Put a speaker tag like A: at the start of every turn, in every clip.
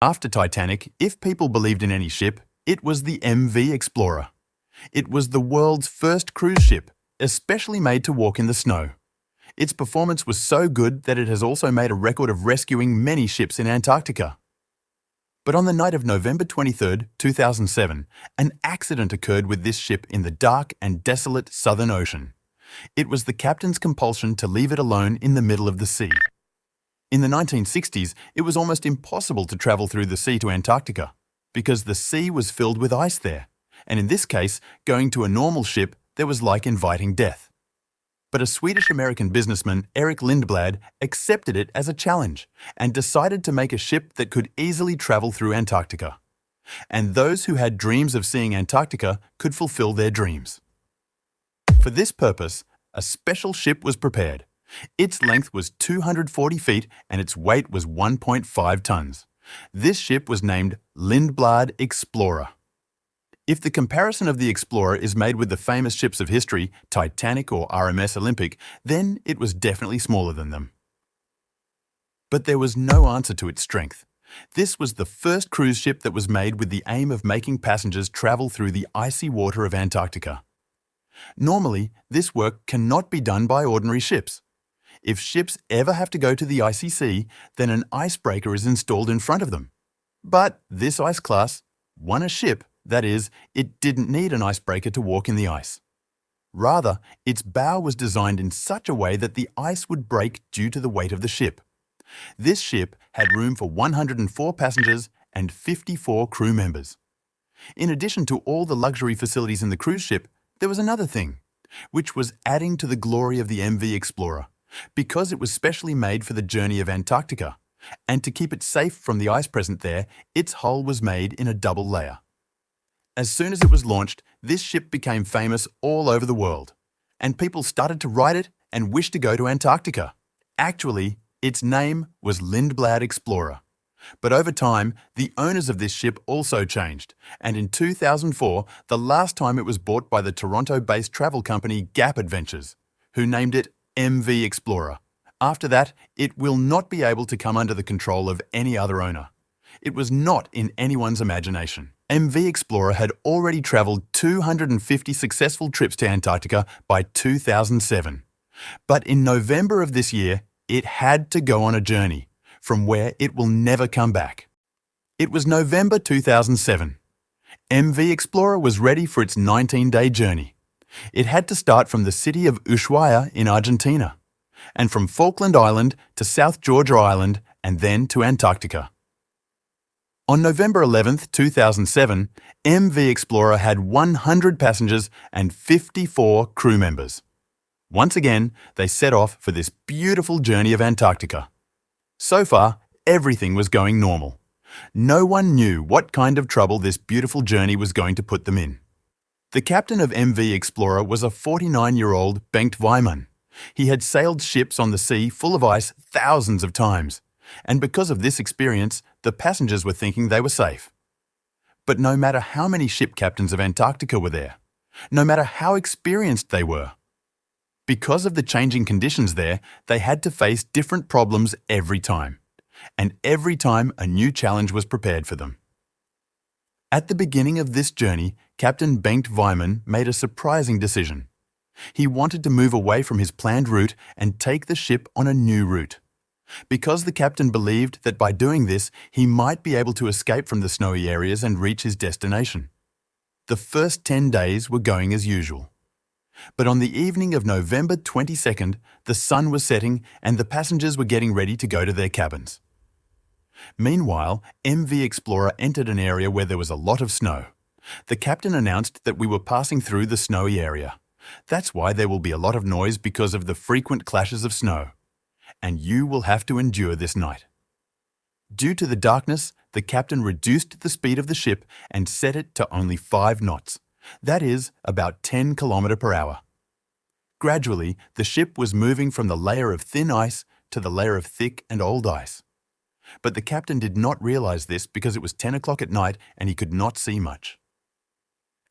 A: After Titanic, if people believed in any ship, it was the MV Explorer. It was the world's first cruise ship, especially made to walk in the snow. Its performance was so good that it has also made a record of rescuing many ships in Antarctica. But on the night of November 23, 2007, an accident occurred with this ship in the dark and desolate Southern Ocean. It was the captain's compulsion to leave it alone in the middle of the sea. In the 1960s, it was almost impossible to travel through the sea to Antarctica because the sea was filled with ice there, and in this case, going to a normal ship there was like inviting death. But a Swedish-American businessman, Eric Lindblad, accepted it as a challenge and decided to make a ship that could easily travel through Antarctica. And those who had dreams of seeing Antarctica could fulfill their dreams. For this purpose, a special ship was prepared. Its length was 240 feet and its weight was 1.5 tons. This ship was named Lindblad Explorer. If the comparison of the Explorer is made with the famous ships of history, Titanic or RMS Olympic, then it was definitely smaller than them. But there was no answer to its strength. This was the first cruise ship that was made with the aim of making passengers travel through the icy water of Antarctica. Normally, this work cannot be done by ordinary ships. If ships ever have to go to the icy sea, then an icebreaker is installed in front of them. But this ice class won a ship. That is, it didn't need an icebreaker to walk in the ice. Rather, its bow was designed in such a way that the ice would break due to the weight of the ship. This ship had room for 104 passengers and 54 crew members. In addition to all the luxury facilities in the cruise ship, there was another thing, which was adding to the glory of the MV Explorer, because it was specially made for the journey of Antarctica, and to keep it safe from the ice present there, its hull was made in a double layer. As soon as it was launched, this ship became famous all over the world, and people started to ride it and wish to go to Antarctica. Actually, its name was Lindblad Explorer. But over time, the owners of this ship also changed, and in 2004, the last time it was bought by the Toronto-based travel company Gap Adventures, who named it MV Explorer. After that, it will not be able to come under the control of any other owner. It was not in anyone's imagination. MV Explorer had already travelled 250 successful trips to Antarctica by 2007. But in November of this year, it had to go on a journey, from where it will never come back. It was November 2007. MV Explorer was ready for its 19-day journey. It had to start from the city of Ushuaia in Argentina, and from Falkland Island to South Georgia Island, and then to Antarctica. On November 11, 2007, MV Explorer had 100 passengers and 54 crew members. Once again, they set off for this beautiful journey of Antarctica. So far, everything was going normal. No one knew what kind of trouble this beautiful journey was going to put them in. The captain of MV Explorer was a 49-year-old Bengt Weimann. He had sailed ships on the sea full of ice thousands of times, and because of this experience, the passengers were thinking they were safe. But no matter how many ship captains of Antarctica were there, no matter how experienced they were, because of the changing conditions there, they had to face different problems every time, and every time a new challenge was prepared for them. At the beginning of this journey, Captain Bengt Weimann made a surprising decision. He wanted to move away from his planned route and take the ship on a new route. Because the captain believed that by doing this, he might be able to escape from the snowy areas and reach his destination. The first 10 days were going as usual. But on the evening of November 22nd, the sun was setting and the passengers were getting ready to go to their cabins. Meanwhile, MV Explorer entered an area where there was a lot of snow. The captain announced that we were passing through the snowy area. That's why there will be a lot of noise because of the frequent clashes of snow. And you will have to endure this night. Due to the darkness, the captain reduced the speed of the ship and set it to only 5 knots. That is, about 10 km per hour. Gradually, the ship was moving from the layer of thin ice to the layer of thick and old ice. But the captain did not realize this because it was 10 o'clock at night and he could not see much.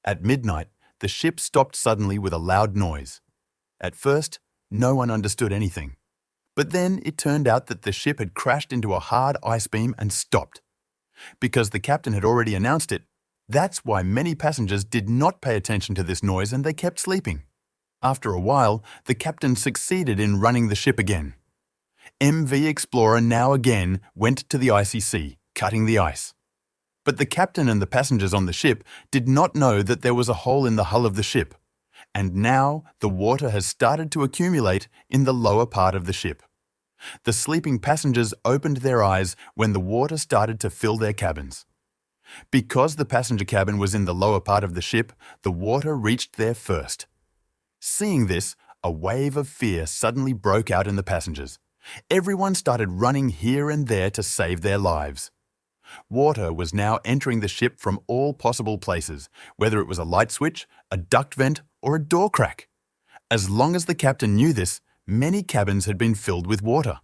A: At midnight, the ship stopped suddenly with a loud noise. At first, no one understood anything. But then it turned out that the ship had crashed into a hard ice beam and stopped. Because the captain had already announced it, that's why many passengers did not pay attention to this noise and they kept sleeping. After a while, the captain succeeded in running the ship again. MV Explorer now again went to the icy sea, cutting the ice. But the captain and the passengers on the ship did not know that there was a hole in the hull of the ship, and now the water has started to accumulate in the lower part of the ship. The sleeping passengers opened their eyes when the water started to fill their cabins. Because the passenger cabin was in the lower part of the ship, the water reached there first. Seeing this, a wave of fear suddenly broke out in the passengers. Everyone started running here and there to save their lives. Water was now entering the ship from all possible places, whether it was a light switch, a duct vent, or a door crack. As long as the captain knew this, many cabins had been filled with water.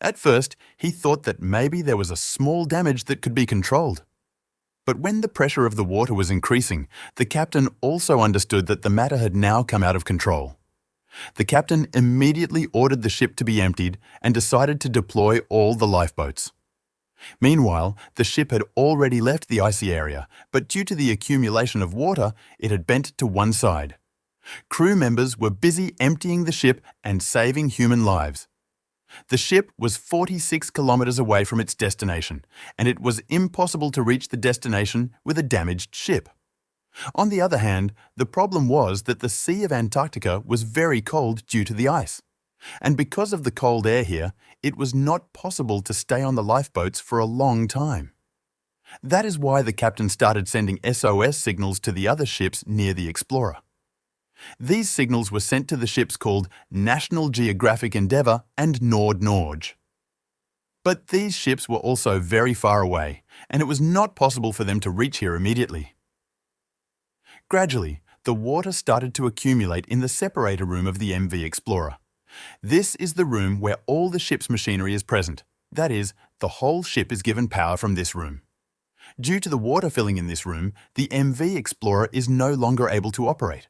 A: At first, he thought that maybe there was a small damage that could be controlled. But when the pressure of the water was increasing, the captain also understood that the matter had now come out of control. The captain immediately ordered the ship to be emptied and decided to deploy all the lifeboats. Meanwhile, the ship had already left the icy area, but due to the accumulation of water, it had bent to one side. Crew members were busy emptying the ship and saving human lives. The ship was 46 kilometers away from its destination, and it was impossible to reach the destination with a damaged ship. On the other hand, the problem was that the Sea of Antarctica was very cold due to the ice. And because of the cold air here, it was not possible to stay on the lifeboats for a long time. That is why the captain started sending SOS signals to the other ships near the Explorer. These signals were sent to the ships called National Geographic Endeavour and Nord-Norge. But these ships were also very far away, and it was not possible for them to reach here immediately. Gradually, the water started to accumulate in the separator room of the MV Explorer. This is the room where all the ship's machinery is present. That is, the whole ship is given power from this room. Due to the water filling in this room, the MV Explorer is no longer able to operate.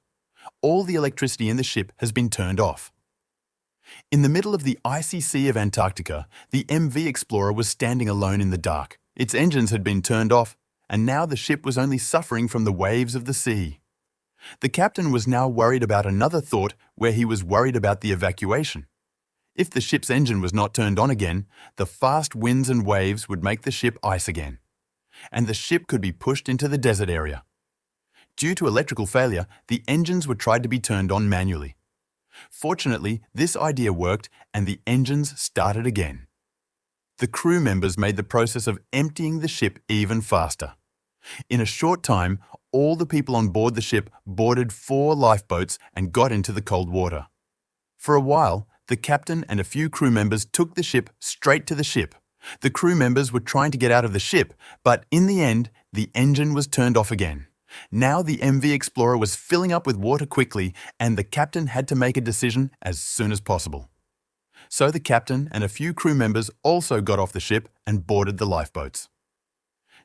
A: All the electricity in the ship has been turned off. In the middle of the icy Sea of Antarctica, the MV Explorer was standing alone in the dark. Its engines had been turned off, and now the ship was only suffering from the waves of the sea. The captain was now worried about another thought where he was worried about the evacuation. If the ship's engine was not turned on again, the fast winds and waves would make the ship ice again, and the ship could be pushed into the desert area. Due to electrical failure, the engines were tried to be turned on manually. Fortunately, this idea worked and the engines started again. The crew members made the process of emptying the ship even faster. In a short time, all the people on board the ship boarded 4 lifeboats and got into the cold water. For a while, the captain and a few crew members took the ship straight to the ship. The crew members were trying to get out of the ship, but in the end, the engine was turned off again. Now the MV Explorer was filling up with water quickly, and the captain had to make a decision as soon as possible. So the captain and a few crew members also got off the ship and boarded the lifeboats.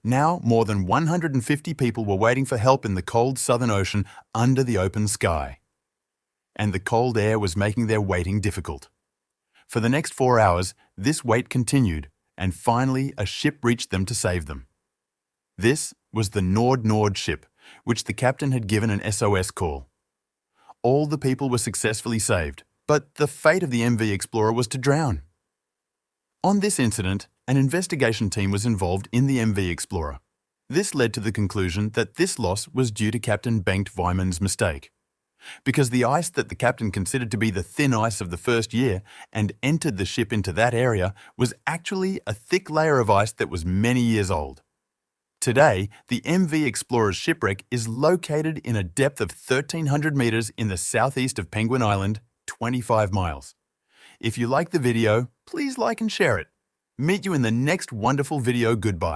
A: Now more than 150 people were waiting for help in the cold Southern Ocean under the open sky. And the cold air was making their waiting difficult. For the next 4 hours, this wait continued, and finally a ship reached them to save them. This was the Nord-Norge ship, which the captain had given an SOS call. All the people were successfully saved, but the fate of the MV Explorer was to drown. On this incident, an investigation team was involved in the MV Explorer. This led to the conclusion that this loss was due to Captain Bengt Weiman's mistake. Because the ice that the captain considered to be the thin ice of the first year and entered the ship into that area was actually a thick layer of ice that was many years old. Today, the MV Explorer's shipwreck is located in a depth of 1,300 meters in the southeast of Penguin Island, 25 miles. If you like the video, please like and share it. Meet you in the next wonderful video. Goodbye.